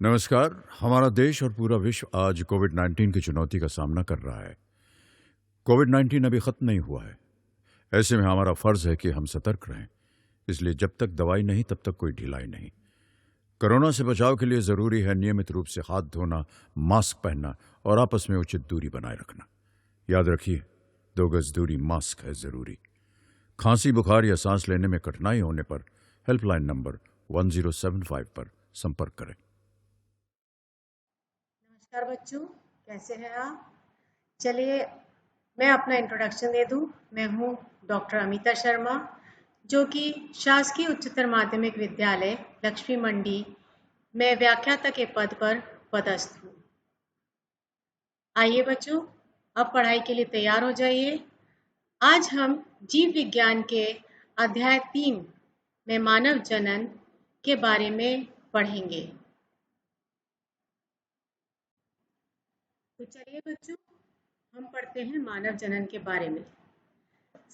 नमस्कार। हमारा देश और पूरा विश्व आज कोविड-19 की चुनौती का सामना कर रहा है। कोविड-19 अभी खत्म नहीं हुआ है। ऐसे में हमारा फर्ज है कि हम सतर्क रहें। इसलिए जब तक दवाई नहीं तब तक कोई ढिलाई नहीं। कोरोना से बचाव के लिए जरूरी है नियमित रूप से हाथ धोना, मास्क पहनना और आपस में उचित दूरी बनाए रखना। याद रखिए, 2 गज दूरी मास्क है जरूरी। खांसी, बुखार या सांस लेने में कठिनाई होने पर हेल्पलाइन नंबर 1075 पर संपर्क करें। नमस्कार बच्चों, कैसे हैं आप? चलिए मैं अपना इंट्रोडक्शन दे दूं। मैं हूं डॉक्टर अमिता शर्मा, जो कि शासकीय उच्चतर माध्यमिक विद्यालय लक्ष्मी मंडी में व्याख्याता के पद पर पदस्थ हूं। आइए बच्चों, अब पढ़ाई के लिए तैयार हो जाइए। आज हम जीव विज्ञान के अध्याय 3 में मानव जनन के बारे में पढ़ेंगे। तो चलिए बच्चों, हम पढ़ते हैं मानव जनन के बारे में।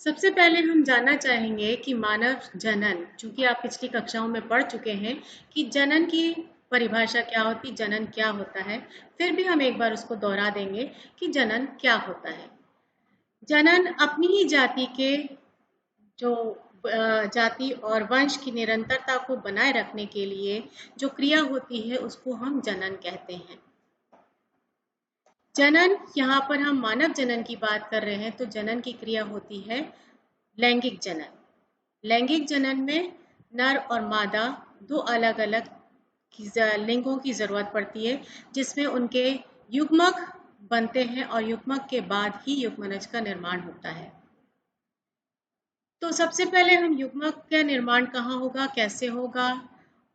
सबसे पहले हम जानना चाहेंगे कि मानव जनन, चूंकि आप पिछली कक्षाओं में पढ़ चुके हैं कि जनन की परिभाषा क्या होती, जनन क्या होता है, फिर भी हम एक बार उसको दोहरा देंगे कि जनन क्या होता है। जनन अपनी ही जाति के जो जाति और वंश की निरंतरता को बनाए रखने के लिए जो क्रिया होती है उसको हम जनन कहते हैं। जनन, यहाँ पर हम मानव जनन की बात कर रहे हैं तो जनन की क्रिया होती है लैंगिक जनन। लैंगिक जनन में नर और मादा दो अलग अलग लिंगों की जरूरत पड़ती है, जिसमें उनके युग्मक बनते हैं और युग्मक के बाद ही युग्मनज का निर्माण होता है। तो सबसे पहले हम युग्मक का निर्माण कहाँ होगा, कैसे होगा,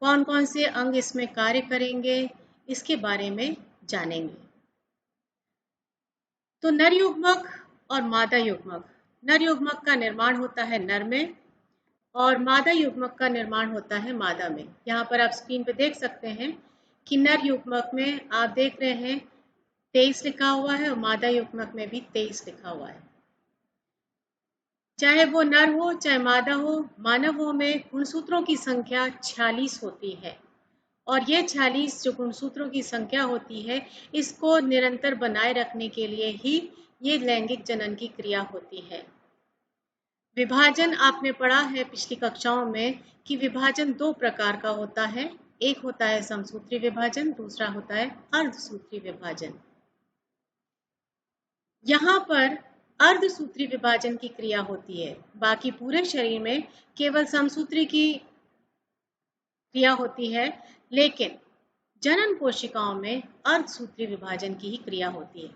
कौन कौन से अंग इसमें कार्य करेंगे, इसके बारे में जानेंगे। तो नर युग्मक और मादा युग्मक, नर युग्मक का निर्माण होता है नर में और मादा युग्मक का निर्माण होता है मादा में। यहाँ पर आप स्क्रीन पे देख सकते हैं कि नर युग्मक में आप देख रहे हैं 23 लिखा हुआ है और मादा युग्मक में भी 23 लिखा हुआ है। चाहे वो नर हो चाहे मादा हो, मानवों में गुणसूत्रों की संख्या 46 होती है और ये 46 जो गुणसूत्रों की संख्या होती है, इसको निरंतर बनाए रखने के लिए ही ये लैंगिक जनन की क्रिया होती है। विभाजन आपने पढ़ा है पिछली कक्षाओं में कि विभाजन 2 प्रकार का होता है। एक होता है समसूत्री विभाजन, दूसरा होता है अर्धसूत्री विभाजन। यहाँ पर अर्धसूत्री विभाजन की क्रिया होती है, बाकी पूरे शरीर में केवल समसूत्री की क्रिया होती है, लेकिन जनन कोशिकाओं में अर्धसूत्री विभाजन की ही क्रिया होती है।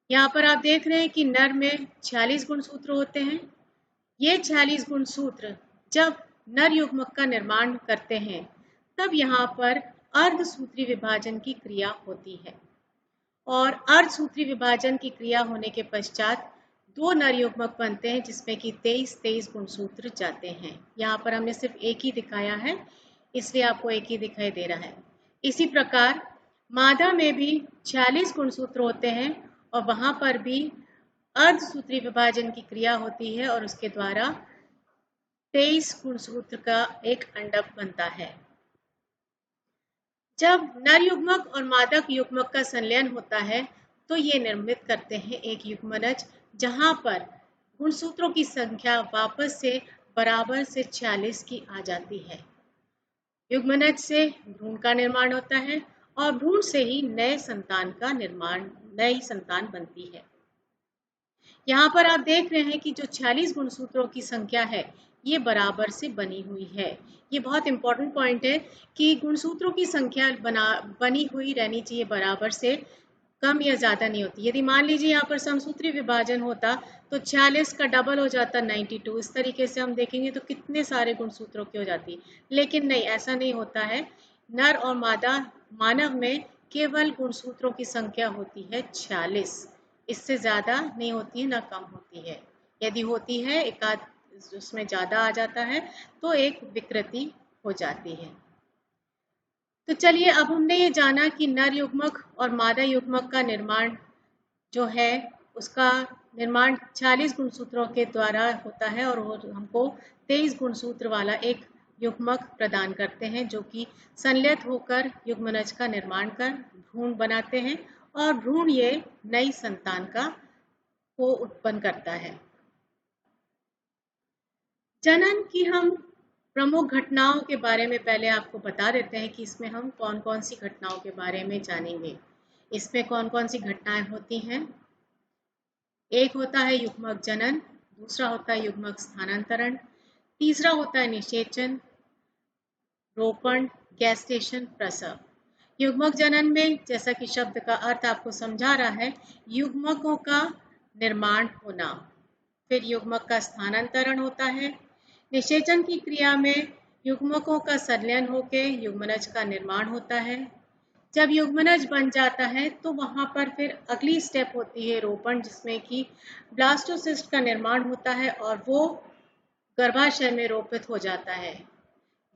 यहाँ पर आप देख रहे हैं कि नर में 46 गुणसूत्र होते हैं। ये 46 गुणसूत्र जब नर युग्मक का निर्माण करते हैं तब यहाँ पर अर्धसूत्री विभाजन की क्रिया होती है और अर्धसूत्री विभाजन की क्रिया होने के पश्चात 2 नर युग्मक बनते हैं, जिसमें कि 23 गुणसूत्र जाते हैं। यहाँ पर हमने सिर्फ एक ही दिखाया है, इसलिए आपको एक ही दिखाई दे रहा है। इसी प्रकार मादा में भी 46 गुणसूत्र होते हैं और वहां पर भी अर्धसूत्री विभाजन की क्रिया होती है और उसके द्वारा 23 गुणसूत्र का एक अंडक बनता है। जब नर युग्मक और मादा युग्मक का संलयन होता है तो ये निर्मित करते हैं एक युग्मनज, जहां पर गुणसूत्रों की संख्या वापस से बराबर से 46 की आ जाती है। युग्मनज से भ्रूण का निर्माण होता है और भ्रूण से ही नए संतान का निर्माण, नई संतान बनती है। यहाँ पर आप देख रहे हैं कि जो 46 गुणसूत्रों की संख्या है ये बराबर से बनी हुई है। ये बहुत इंपॉर्टेंट पॉइंट है कि गुणसूत्रों की संख्या बनी हुई रहनी चाहिए, बराबर से कम या ज्यादा नहीं होती। यदि मान लीजिए यहाँ पर समसूत्री विभाजन होता तो 46 का डबल हो जाता 92। इस तरीके से हम देखेंगे तो कितने सारे गुणसूत्रों की हो जाती, लेकिन नहीं, ऐसा नहीं होता है। नर और मादा मानव में केवल गुणसूत्रों की संख्या होती है 46, इससे ज्यादा नहीं होती है, ना कम होती है। यदि होती है, एक आध उसमें ज्यादा आ जाता है तो एक विकृति हो जाती है। तो चलिए, अब हमने ये जाना कि नर युग्मक और मादा युग्मक का निर्माण जो है उसका निर्माण 46 गुणसूत्रों के द्वारा होता है और वो हमको 23 गुणसूत्र वाला एक युग्मक प्रदान करते हैं जो कि संलयित होकर युग्मनज का निर्माण कर भ्रूण बनाते हैं और भ्रूण ये नई संतान को उत्पन्न करता है। जनन की हम प्रमुख घटनाओं के बारे में पहले आपको बता देते हैं कि इसमें हम कौन कौन सी घटनाओं के बारे में जानेंगे। इसमें कौन कौन सी घटनाएं होती हैं। एक होता है युग्मक जनन, दूसरा होता है युग्मक स्थानांतरण, तीसरा होता है निषेचन, रोपण, गैस्टेशन, प्रसव। युग्मक जनन में जैसा कि शब्द का अर्थ आपको समझा रहा है, युग्मकों का निर्माण होना। फिर युग्मक का स्थानांतरण होता है। निषेचन की क्रिया में युग्मकों का संलयन होकर युग्मनज का निर्माण होता है। जब युग्मनज बन जाता है तो वहां पर फिर अगली स्टेप होती है रोपण, जिसमें कि ब्लास्टोसिस्ट का निर्माण होता है और वो गर्भाशय में रोपित हो जाता है।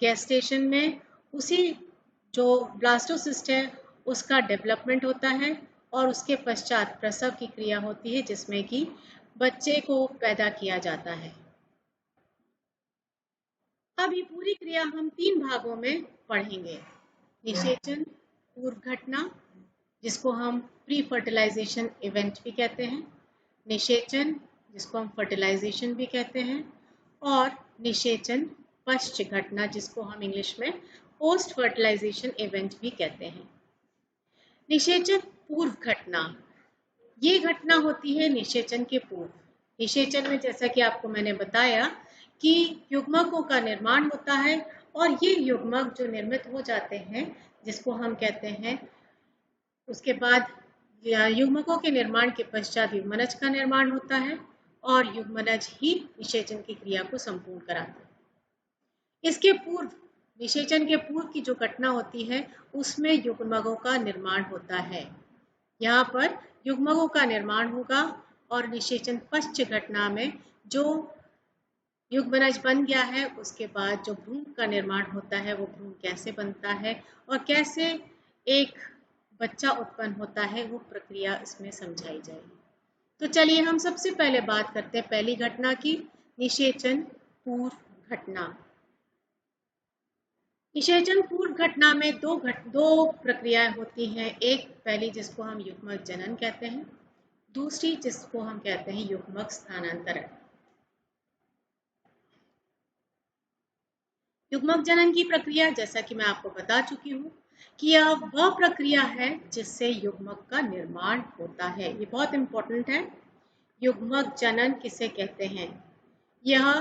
गेस्टेशन में उसी जो ब्लास्टोसिस्ट है उसका डेवलपमेंट होता है और उसके पश्चात प्रसव की क्रिया होती है जिसमें कि बच्चे को पैदा किया जाता है। अब ये पूरी क्रिया हम 3 भागों में पढ़ेंगे। निषेचन पूर्व घटना, जिसको हम प्री फर्टिलाइजेशन इवेंट भी कहते हैं, निषेचन जिसको हम फर्टिलाइजेशन भी कहते हैं, और निषेचन पश्च घटना जिसको हम इंग्लिश में पोस्ट फर्टिलाइजेशन इवेंट भी कहते हैं। निषेचन पूर्व घटना, ये घटना होती है निषेचन के पूर्व। निषेचन में जैसा कि आपको मैंने बताया कि युग्मकों का निर्माण होता है और ये युग्मक जो निर्मित हो जाते हैं जिसको हम कहते हैं, उसके बाद युग्मकों के निर्माण के पश्चात युग्मनज का निर्माण होता है और युग्मनज ही निषेचन की क्रिया को संपूर्ण कराता है। इसके पूर्व, निषेचन के पूर्व की जो घटना होती है उसमें युग्मकों का निर्माण होता है। यहाँ पर युग्मकों का निर्माण होगा और निषेचन पश्च घटना में जो युग्मनज बन गया है उसके बाद जो भ्रूण का निर्माण होता है वो भ्रूण कैसे बनता है और कैसे एक बच्चा उत्पन्न होता है वो प्रक्रिया इसमें समझाई जाएगी। तो चलिए हम सबसे पहले बात करते हैं पहली घटना की, निषेचन पूर्व घटना। निषेचन पूर्व घटना में दो प्रक्रियाएं होती हैं। एक पहली जिसको हम युग्मक जनन कहते हैं, दूसरी जिसको हम कहते हैं युग्मक स्थानांतरण। युग्मक जनन की प्रक्रिया, जैसा कि मैं आपको बता चुकी हूँ कि यह वह प्रक्रिया है जिससे युग्मक का निर्माण होता है। ये बहुत इंपॉर्टेंट है। युग्मक जनन किसे कहते हैं? यह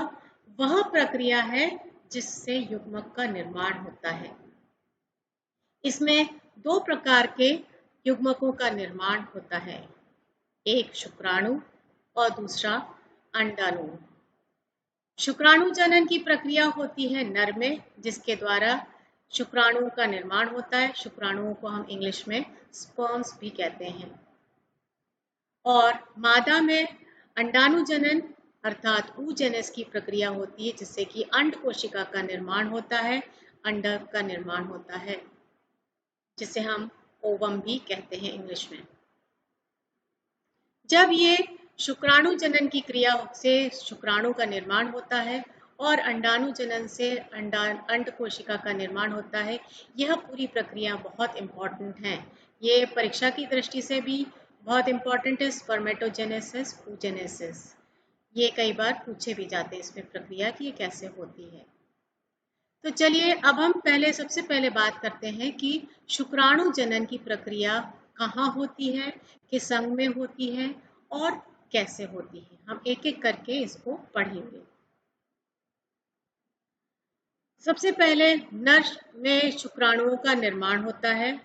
वह प्रक्रिया है जिससे युग्मक का निर्माण होता है। इसमें 2 प्रकार के युग्मकों का निर्माण होता है, एक शुक्राणु और दूसरा अंडाणु। शुक्राणु जनन की प्रक्रिया होती है नर में, जिसके द्वारा शुक्राणुओं का निर्माण होता है। शुक्राणुओं को हम इंग्लिश में स्पर्म्स भी कहते हैं। और मादा में अंडाणु जनन अर्थात oogenesis की प्रक्रिया होती है, जिससे कि अंड कोशिका का निर्माण होता है, अंडक का निर्माण होता है, जिसे हम ओवम भी कहते हैं इंग्लिश में। जब ये शुक्राणु जनन की क्रिया से शुक्राणु का निर्माण होता है और अंडाणु जनन से अंड कोशिका का निर्माण होता है, यह पूरी प्रक्रिया बहुत इंपॉर्टेंट है। ये परीक्षा की दृष्टि से भी बहुत इंपॉर्टेंट है। स्पर्मेटोजेनेसिस, oogenesis, ये कई बार पूछे भी जाते हैं इसमें प्रक्रिया कि ये कैसे होती है। तो चलिए अब हम सबसे पहले बात करते हैं कि शुक्राणु जनन की प्रक्रिया कहाँ होती है, किस अंग में होती है और कैसे होती है। हम एक एक करके इसको पढ़ेंगे। सबसे पहले नर में शुक्राणुओं का निर्माण होता है।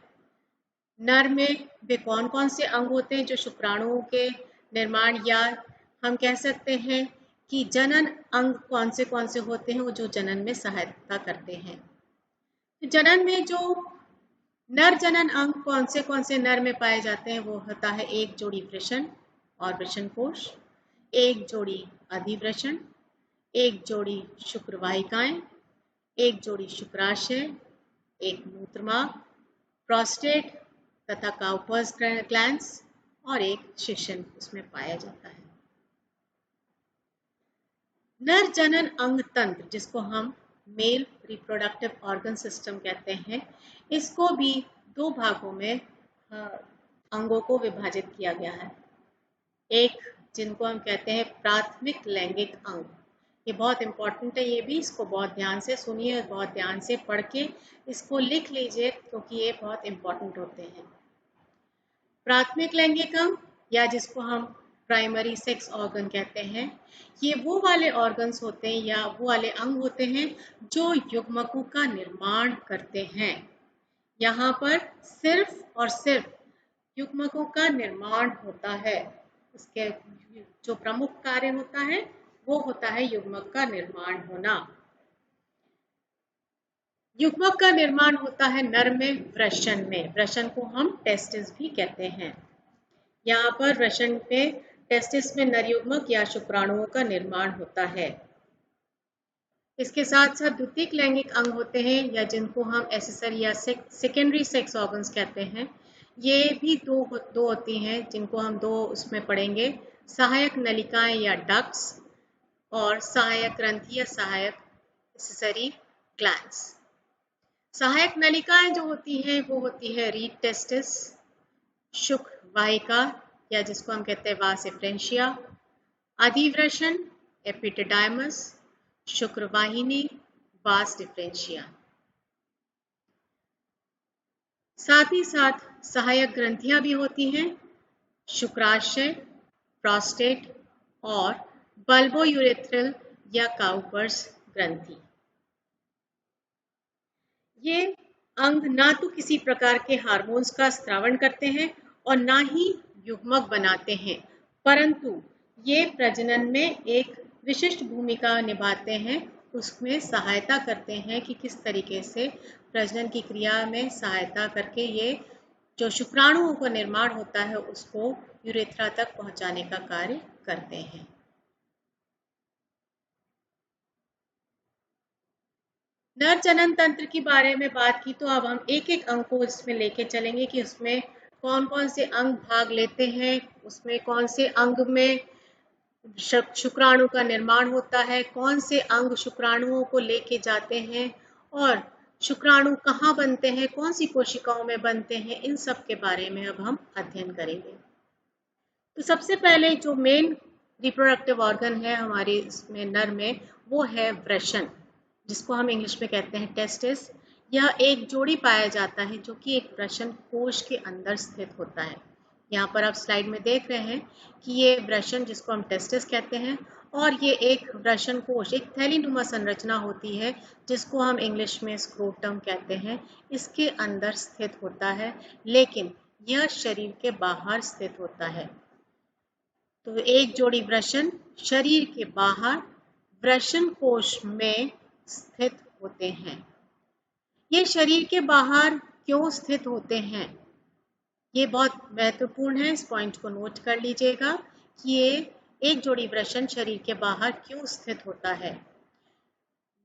नर में वे कौन कौन से अंग होते हैं जो शुक्राणुओं के निर्माण, या हम कह सकते हैं कि जनन अंग कौन से होते हैं वो जो जनन में सहायता करते हैं। तो जनन में जो नर जनन अंग कौन से नर में पाए जाते हैं वो होता है एक जोड़ी वृषण और वृषण कोश, एक जोड़ी अधिवृषण, एक जोड़ी शुक्रवाहिकाएं, एक जोड़ी शुक्राशय, एक मूत्रमार्ग, प्रोस्टेट तथा काउपर्स ग्लैंड्स और एक शिशन उसमें पाया जाता है। नर जनन अंग तंत्र, जिसको हम मेल रिप्रोडक्टिव ऑर्गन सिस्टम कहते हैं, इसको भी दो भागों में अंगों को विभाजित किया गया है। एक जिनको हम कहते हैं प्राथमिक लैंगिक अंग, ये बहुत इंपॉर्टेंट है, ये भी इसको बहुत ध्यान से सुनिए और बहुत ध्यान से पढ़ के इसको लिख लीजिए क्योंकि ये बहुत इंपॉर्टेंट होते हैं। प्राथमिक लैंगिक अंग या जिसको हम प्राइमरी सेक्स ऑर्गन कहते हैं, ये वो वाले ऑर्गन्स होते हैं या वो वाले अंग होते हैं जो युग्मकों का निर्माण करते हैं। यहाँ पर सिर्फ और सिर्फ युग्मकों का निर्माण होता है। इसके जो प्रमुख कार्य होता है वो होता है युग्मक का निर्माण होना। युग्मक का निर्माण होता है नर में वृषण में। वृषण को हम टेस्टिस भी कहते हैं। यहाँ पर वृषण में टेस्टिस में नर युग्मक या शुक्राणुओं का निर्माण होता है। इसके साथ साथ द्वितीयक लैंगिक अंग होते हैं या जिनको हम एसेसरी या सेकेंडरी सेक्स ऑर्गन्स कहते हैं। ये भी दो होती हैं जिनको हम दो उसमें पढ़ेंगे, सहायक नलिकाएं या डक्ट्स और सहायक ग्रंथि या सहायक एसेसरी ग्लैंड्स। सहायक नलिकाएं जो होती हैं वो होती है रीड टेस्टिस, शुक्र वाहिका या जिसको हम कहते हैं वास एफ्रेंशिया, अधिवृषण एपिडिडाइमस, शुक्रवाहिनी वास डिफरेंशिया। साथ ही साथ सहायक ग्रंथियां भी होती हैं, शुक्राशय, प्रोस्टेट और बल्बोयूरेथ्रल या काउपर्स ग्रंथि। ये अंग ना तो किसी प्रकार के हार्मोन्स का स्रावन करते हैं और ना ही युग्मक बनाते हैं, परंतु ये प्रजनन में एक विशिष्ट भूमिका निभाते हैं, उसमें सहायता करते हैं कि किस तरीके से प्रजनन की क्रिया में सहायता करके ये जो शुक्राणुओं का निर्माण होता है उसको यूरेथ्रा तक पहुंचाने का कार्य करते हैं। नर जनन तंत्र के बारे में बात की तो अब हम एक एक अंग को इसमें लेके चलेंगे कि उसमें कौन कौन से अंग भाग लेते हैं, उसमें कौन से अंग में शुक्राणु का निर्माण होता है, कौन से अंग शुक्राणुओं को लेके जाते हैं और शुक्राणु कहाँ बनते हैं, कौन सी कोशिकाओं में बनते हैं, इन सब के बारे में अब हम अध्ययन करेंगे। तो सबसे पहले जो मेन रिप्रोडक्टिव ऑर्गन है हमारे इसमें नर में वो है वृषण, जिसको हम इंग्लिश में कहते हैं टेस्टिस। यह एक जोड़ी पाया जाता है जो कि एक वृषण कोश के अंदर स्थित होता है। यहाँ पर आप स्लाइड में देख रहे हैं कि ये वृषण जिसको हम टेस्टिस कहते हैं और ये एक वृषण कोश, एक थैलीनुमा संरचना होती है जिसको हम इंग्लिश में स्क्रोटम कहते हैं, इसके अंदर स्थित होता है, लेकिन यह शरीर के बाहर स्थित होता है। तो एक जोड़ी वृषण शरीर के बाहर वृषण कोश में स्थित होते हैं। ये शरीर के बाहर क्यों स्थित होते हैं, ये बहुत महत्वपूर्ण है, इस पॉइंट को नोट कर लीजिएगा कि ये एक जोड़ी वृषण शरीर के बाहर क्यों स्थित होता है।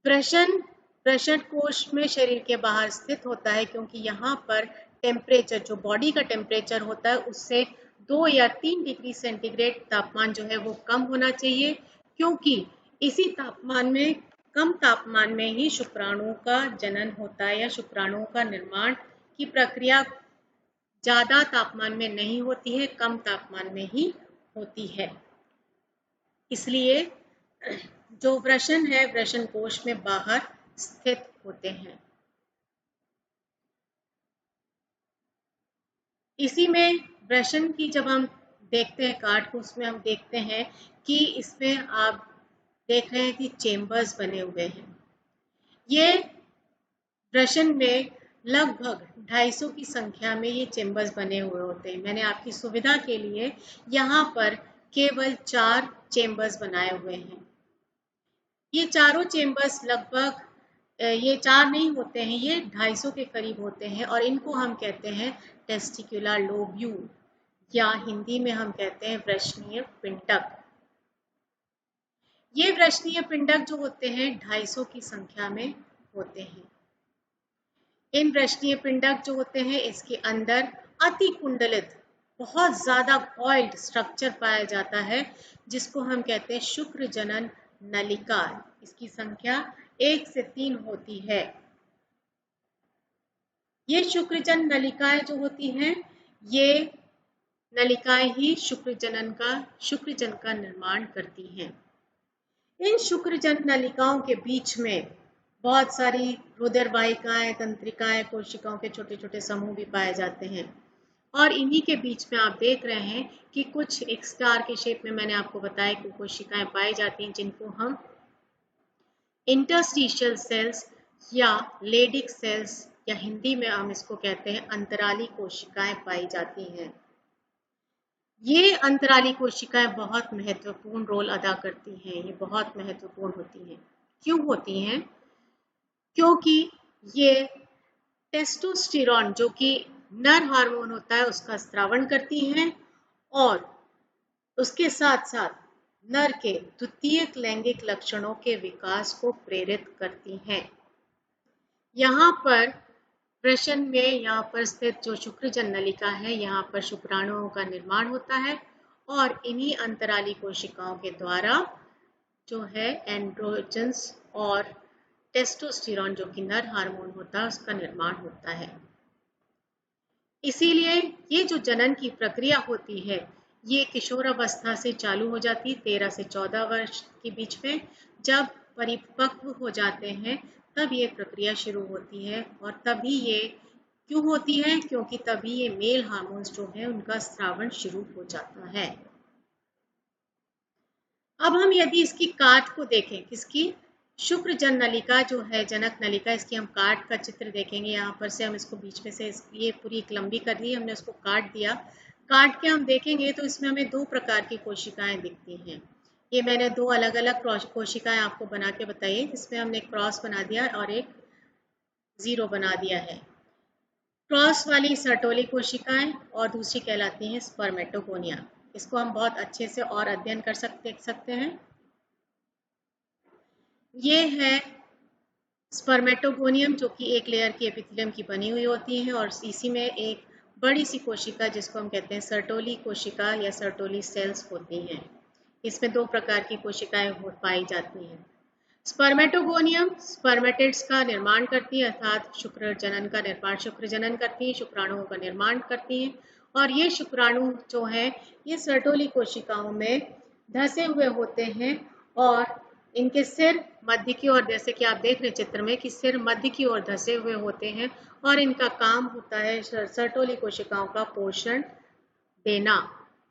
वृषण कोश में शरीर के बाहर स्थित होता है क्योंकि यहाँ पर टेम्परेचर, जो बॉडी का टेम्परेचर होता है उससे 2 या 3 डिग्री सेंटीग्रेड तापमान जो है वो कम होना चाहिए, क्योंकि इसी तापमान में, कम तापमान में ही शुक्राणुओं का जनन होता है या शुक्राणुओं का निर्माण की प्रक्रिया ज्यादा तापमान में नहीं होती है, कम तापमान में ही होती है। इसलिए जो वृषण है वृषण कोश में बाहर स्थित होते हैं। इसी में वृषण की जब हम देखते हैं कार्ड को, उसमें हम देखते हैं कि इसमें आप देख रहे हैं कि चेम्बर्स बने हुए हैं। ये वृषण में लगभग 250 की संख्या में ये चेम्बर्स बने हुए होते हैं। मैंने आपकी सुविधा के लिए यहाँ पर केवल 4 चेम्बर्स बनाए हुए हैं। ये चारों चेम्बर्स लगभग, ये 4 नहीं होते हैं, ये 250 के करीब होते हैं और इनको हम कहते हैं टेस्टिकुलर लोब्यूल या हिंदी में हम कहते हैं वृषणीय पिंडक। ये वृषणीय पिंडक जो होते हैं 250 की संख्या में होते हैं। इन वृषणीय पिंडक जो होते हैं इसके अंदर अति कुंडलित, बहुत ज्यादा कॉइल्ड स्ट्रक्चर पाया जाता है जिसको हम कहते हैं शुक्र जनन नलिका। इसकी संख्या 1 से 3 होती है। ये शुक्रजन नलिकाएं जो होती हैं, ये नलिकाएं ही शुक्रजन का निर्माण करती हैं। इन शुक्रजन नलिकाओं के बीच में बहुत सारी रुधिर वाहिकाएं, तंत्रिकाएं, कोशिकाओं के छोटे छोटे समूह भी पाए जाते हैं। और इन्हीं के बीच में आप देख रहे हैं कि कुछ एक स्टार के शेप में मैंने आपको बताया कि कोशिकाएं पाई जाती हैं, जिनको हम इंटरस्टिशियल सेल्स या लेडिक सेल्स या हिंदी में हम इसको कहते हैं अंतराली कोशिकाएं पाई जाती हैं। ये अंतराली कोशिकाएं बहुत महत्वपूर्ण रोल अदा करती हैं, ये बहुत महत्वपूर्ण होती हैं। क्यों होती हैं? क्योंकि ये टेस्टोस्टेरॉन जो कि नर हार्मोन होता है उसका स्रावन करती हैं और उसके साथ साथ नर के द्वितीयक लैंगिक लक्षणों के विकास को प्रेरित करती हैं। यहाँ पर वृषण में यहाँ पर स्थित जो शुक्रजन नलिका है, यहाँ पर शुक्राणुओं का निर्माण होता है और इन्हीं अंतराली कोशिकाओं के द्वारा जो है एंड्रोजन्स और टेस्टोस्टेरॉन जो कि नर हार्मोन होता है उसका निर्माण होता है। इसीलिए ये जो जनन की प्रक्रिया होती है ये किशोरावस्था से चालू हो जाती है, 13 से 14 वर्ष के बीच में। जब परिपक्व हो जाते हैं तब ये प्रक्रिया शुरू होती है। और तभी ये क्यों होती है? क्योंकि तभी ये मेल हार्मोन्स जो है उनका स्रावन शुरू हो जाता है। अब हम यदि इसकी काट को देखें, किसकी? शुक्रजन नलिका जो है, जनक नलिका, इसकी हम काट का चित्र देखेंगे। यहाँ पर से हम इसको बीच में से ये पूरी एक लंबी कर ली, हमने उसको काट दिया। काट के हम देखेंगे तो इसमें हमें 2 प्रकार की कोशिकाएं दिखती हैं। ये मैंने 2 अलग अलग कोशिकाएं आपको बना के बताई है, जिसमें हमने एक क्रॉस बना दिया और एक 0 बना दिया है। क्रॉस वाली सर्टोली कोशिकाएं और दूसरी कहलाती हैं स्पर्मेटोगोनिया। इसको हम बहुत अच्छे से और अध्ययन कर सकते हैं। ये है स्पर्मेटोगोनियम जो कि एक लेयर की एपिथेलियम की बनी हुई होती है और इसी में एक बड़ी सी कोशिका जिसको हम कहते हैं सर्टोली कोशिका या सर्टोली सेल्स होती हैं। इसमें 2 प्रकार की कोशिकाएं पाई जाती हैं। स्पर्मेटोगोनियम स्पर्मेटिड्स का निर्माण करती है, अर्थात शुक्र जनन करती है, शुक्राणुओं का निर्माण करती हैं। और ये शुक्राणु जो है ये सर्टोली कोशिकाओं में धसे हुए होते हैं और इनके सिर मध्य की ओर, जैसे कि आप देख रहे हैं चित्र में कि सिर मध्य की ओर धसे हुए होते हैं और इनका काम होता है सर्टोली कोशिकाओं का पोषण देना।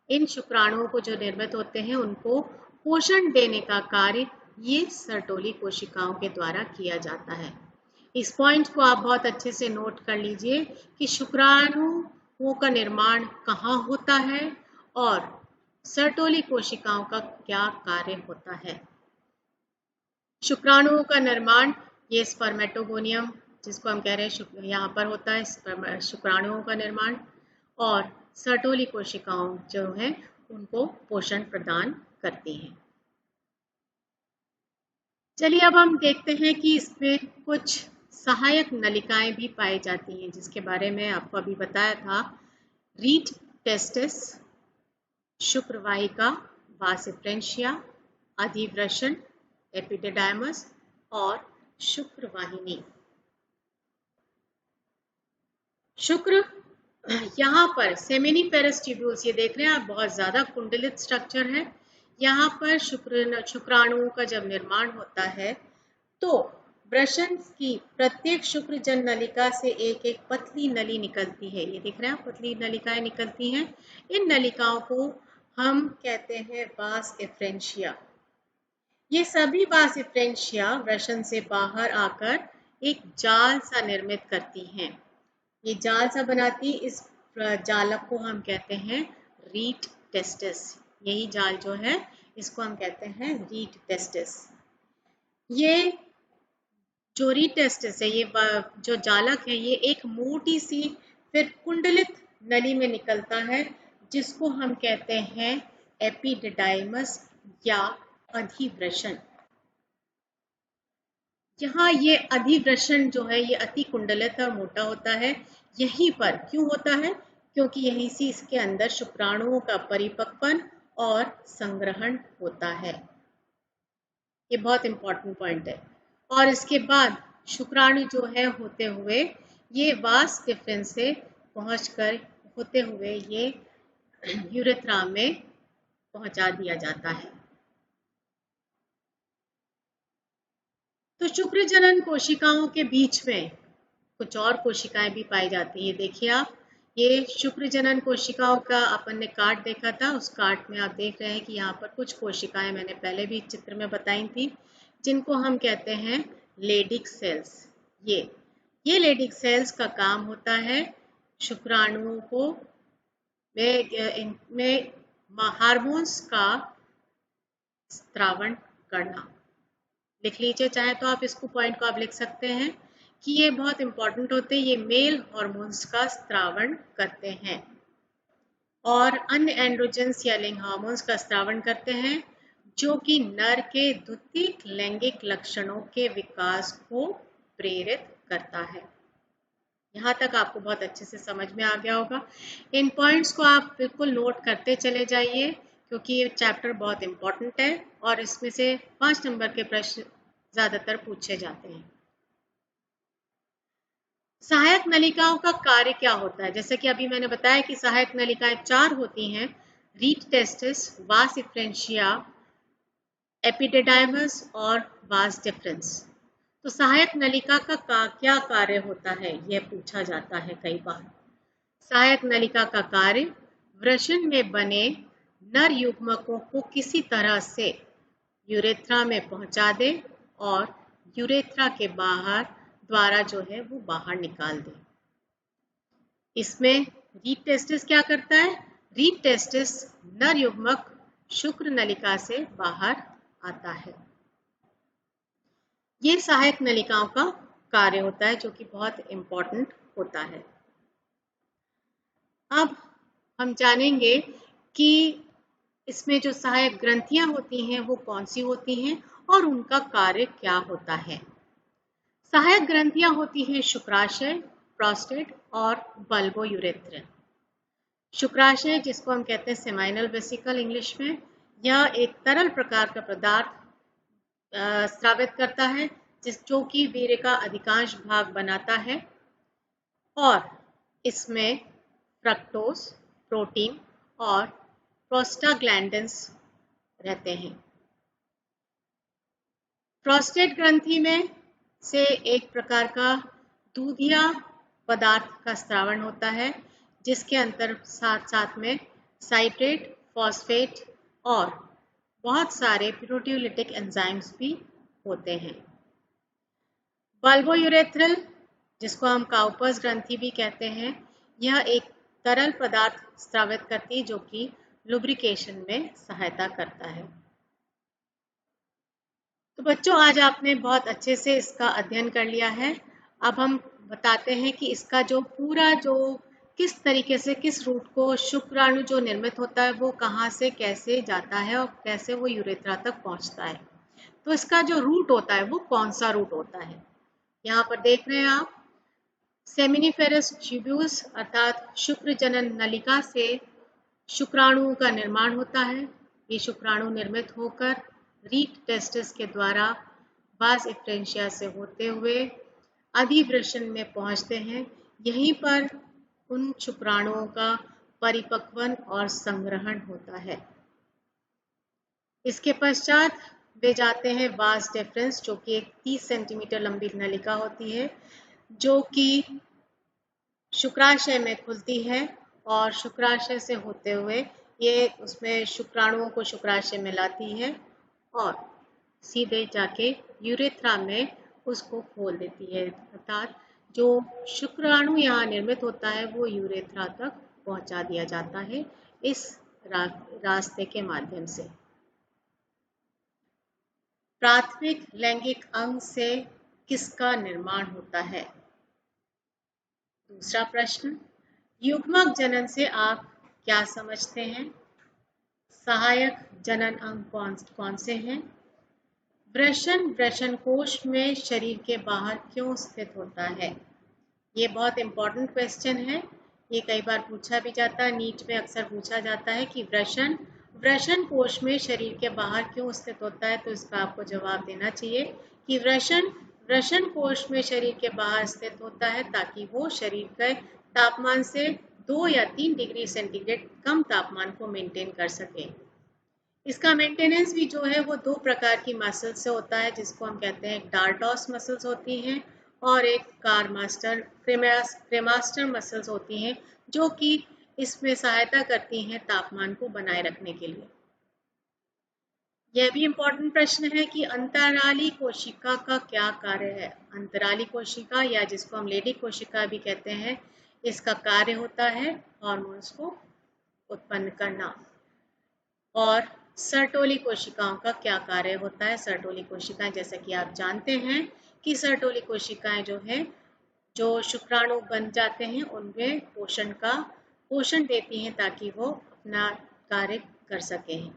इन शुक्राणुओं को जो निर्मित होते हैं उनको पोषण देने का कार्य ये सर्टोली कोशिकाओं के द्वारा किया जाता है। इस पॉइंट को आप बहुत अच्छे से नोट कर लीजिए कि शुक्राणुओं का निर्माण कहाँ होता है और सर्टोली कोशिकाओं का क्या कार्य होता है। शुक्राणुओं का निर्माण ये स्पर्मेटोगोनियम जिसको हम कह रहे हैं यहाँ पर होता है शुक्राणुओं का निर्माण, और सर्टोली कोशिकाओं जो है उनको पोषण प्रदान करती हैं। चलिए अब हम देखते हैं कि इसमें कुछ सहायक नलिकाएं भी पाई जाती हैं जिसके बारे में आपको अभी बताया था। रीट टेस्टिस, शुक्रवाहिका, वास एफ्रेंशिया, अधिवृषण, एपिडिडाइमस और शुक्रवाहिनी। शुक्र यहाँ पर सेमिनिफेरस ट्यूब्यूल्स, ये देख रहे हैं आप, बहुत ज्यादा कुंडलित स्ट्रक्चर है। यहाँ पर शुक्राणुओं का जब निर्माण होता है तो वृषण की प्रत्येक शुक्रजन नलिका से एक एक पतली नली निकलती है। ये दिख रहे हैं, पतली नलिकाएं निकलती हैं। इन नलिकाओं को हम कहते हैं वास एफ्रेंशिया। ये सभी वास एफ्रेंशिया वृषण से बाहर आकर एक जाल सा निर्मित करती हैं। ये जाल सा बनाती, इस जालक को हम कहते हैं रीट टेस्टिस। यही जाल जो है इसको हम कहते हैं रीट टेस्टिस। ये जो रीट टेस्टिस है, ये जो जालक है, ये एक मोटी सी फिर कुंडलित नली में निकलता है जिसको हम कहते हैं एपिडिडाइमस या अधिवृषण। यहाँ ये अधिवृषण जो है ये अति कुंडलित और मोटा होता है। यहीं पर क्यों होता है? क्योंकि यहीं से इसके अंदर शुक्राणुओं का परिपक्वन और संग्रहण होता है। ये बहुत इंपॉर्टेंट पॉइंट है। और इसके बाद शुक्राणु जो है होते हुए ये वास डिफरेंस से पहुंचकर होते हुए ये यूरेथ्रा में पहुंचा दिया जाता है। तो शुक्र जनन कोशिकाओं के बीच में कुछ और कोशिकाएं भी पाई जाती है। देखिए आप, ये शुक्र जनन कोशिकाओं का अपन ने कार्ड देखा था, उस कार्ड में आप देख रहे हैं कि यहाँ पर कुछ कोशिकाएं मैंने पहले भी चित्र में बताई थी, जिनको हम कहते हैं लेडिक सेल्स। ये लेडिक सेल्स का काम होता है शुक्राणुओं को में हार्मोन्स का स्त्रावण करना। लिख लीजिए, चाहे तो आप इसको पॉइंट को आप लिख सकते हैं कि ये बहुत इंपॉर्टेंट होते हैं। ये मेल हार्मोन्स का स्त्रावण करते हैं और अन्य एंड्रोजेंस या लिंग हार्मोन्स का स्त्रावण करते हैं, जो कि नर के द्वितीयक लैंगिक लक्षणों के विकास को प्रेरित करता है। यहाँ तक आपको बहुत अच्छे से समझ में आ गया होगा। इन पॉइंट्स को आप बिल्कुल नोट करते चले जाइए, क्योंकि ये चैप्टर बहुत इंपॉर्टेंट है और इसमें से 5 नंबर के प्रश्न ज्यादातर पूछे जाते हैं। सहायक नलिकाओं का कार्य क्या होता है? जैसे कि अभी मैंने बताया कि सहायक नलिकाएं 4 होती हैं, रीट टेस्टिस, वास इफ्रेंशिया, एपिडिडाइमस और वास डिफरेंस। तो सहायक नलिका का क्या कार्य होता है, यह पूछा जाता है कई बार। सहायक नलिका का कार्य वृषण में बने नर युग्मकों को किसी तरह से यूरेथ्रा में पहुंचा दे और यूरेथ्रा के बाहर द्वारा जो है वो बाहर निकाल दे। इसमें रीट टेस्टिस क्या करता है? रीट टेस्टिस नर युग्मक शुक्र नलिका से बाहर आता है। ये सहायक नलिकाओं का कार्य होता है, जो कि बहुत इंपॉर्टेंट होता है। अब हम जानेंगे कि इसमें जो सहायक ग्रंथियां होती हैं वो कौन सी होती हैं और उनका कार्य क्या होता है। सहायक ग्रंथियां होती हैं शुक्राशय, प्रोस्टेट और बल्बोयूरेथ्रा। शुक्राशय, जिसको हम कहते हैं सेमाइनल वेसिकल इंग्लिश में, यह एक तरल प्रकार का पदार्थ स्रावित करता है, जो कि वीर्य का अधिकांश भाग बनाता है और इसमें फ्रक्टोज, प्रोटीन और प्रोस्टाग्लैंडिन्स रहते हैं। प्रोस्टेट ग्रंथि में से एक प्रकार का दूधिया पदार्थ का स्रावण होता है, जिसके अंतर साथ में साइट्रेट, फॉस्फेट और बहुत सारे प्रोटियोलिटिक एंजाइम्स भी होते हैं। बल्बोयूरेथ्रल, जिसको हम काउपर्स ग्रंथि भी कहते हैं, यह एक तरल पदार्थ स्रावित करती है, जो कि लुब्रिकेशन में सहायता करता है। तो बच्चों, आज आपने बहुत अच्छे से इसका अध्ययन कर लिया है। अब हम बताते हैं कि इसका जो पूरा किस तरीके से, किस रूट को शुक्राणु जो निर्मित होता है वो कहाँ से कैसे जाता है और कैसे वो यूरेथ्रा तक पहुँचता है। तो इसका जो रूट होता है वो कौन सा रूट होता है, यहाँ पर देख रहे हैं आप। सेमिनिफेरस ट्यूब्यूल्स अर्थात शुक्र जनन नलिका से शुक्राणुओं का निर्माण होता है। ये शुक्राणु निर्मित होकर रीट टेस्टिस के द्वारा वास इफ्रेंशिया से होते हुए अधिवृषण में पहुंचते हैं। यहीं पर उन शुक्राणुओं का परिपक्वन और संग्रहण होता है। इसके पश्चात वे जाते हैं वास डिफरेंस, जो कि एक 30 सेंटीमीटर लंबी नलिका होती है, जो कि शुक्राशय में खुलती है और शुक्राशय से होते हुए ये उसमें शुक्राणुओं को शुक्राशय में लाती है और सीधे जाके यूरेथ्रा में उसको खोल देती है। अर्थात जो शुक्राणु यहाँ निर्मित होता है वो यूरेथ्रा तक पहुंचा दिया जाता है इस रास्ते के माध्यम से। प्राथमिक लैंगिक अंग से किसका निर्माण होता है? दूसरा प्रश्न, युग्मक जनन से आप क्या समझते हैं? सहायक जनन अंग कौन से हैं? वृषण कोश में शरीर के बाहर क्यों स्थित होता है? ये बहुत इंपॉर्टेंट क्वेश्चन है। ये कई बार पूछा भी जाता है, नीट में अक्सर पूछा जाता है कि वृषण कोश में शरीर के बाहर क्यों स्थित होता है। तो इसका आपको जवाब देना चाहिए कि वृषण कोश में शरीर के बाहर स्थित होता है ताकि वो शरीर के तापमान से 2 या 3 डिग्री सेंटीग्रेड कम तापमान को मेंटेन कर सके। इसका मेंटेनेंस भी जो है वो 2 प्रकार की मसल से होता है, जिसको हम कहते हैं, एक डार्टॉस मसल्स होती हैं और एक क्रेमास्टर मसल्स होती हैं, जो कि इसमें सहायता करती हैं तापमान को बनाए रखने के लिए। यह भी इम्पोर्टेंट प्रश्न है कि अंतराली कोशिका का क्या कार्य है। अंतराली कोशिका या जिसको हम लेडी कोशिका भी कहते हैं, इसका कार्य होता है हार्मोन्स को उत्पन्न करना। और सर्टोली कोशिकाओं का क्या कार्य होता है। सर्टोली कोशिकाएं, जैसे कि आप जानते हैं कि सर्टोली कोशिकाएं जो है, जो शुक्राणु बन जाते हैं, उनमें पोषण देती हैं ताकि वो अपना कार्य कर सकें।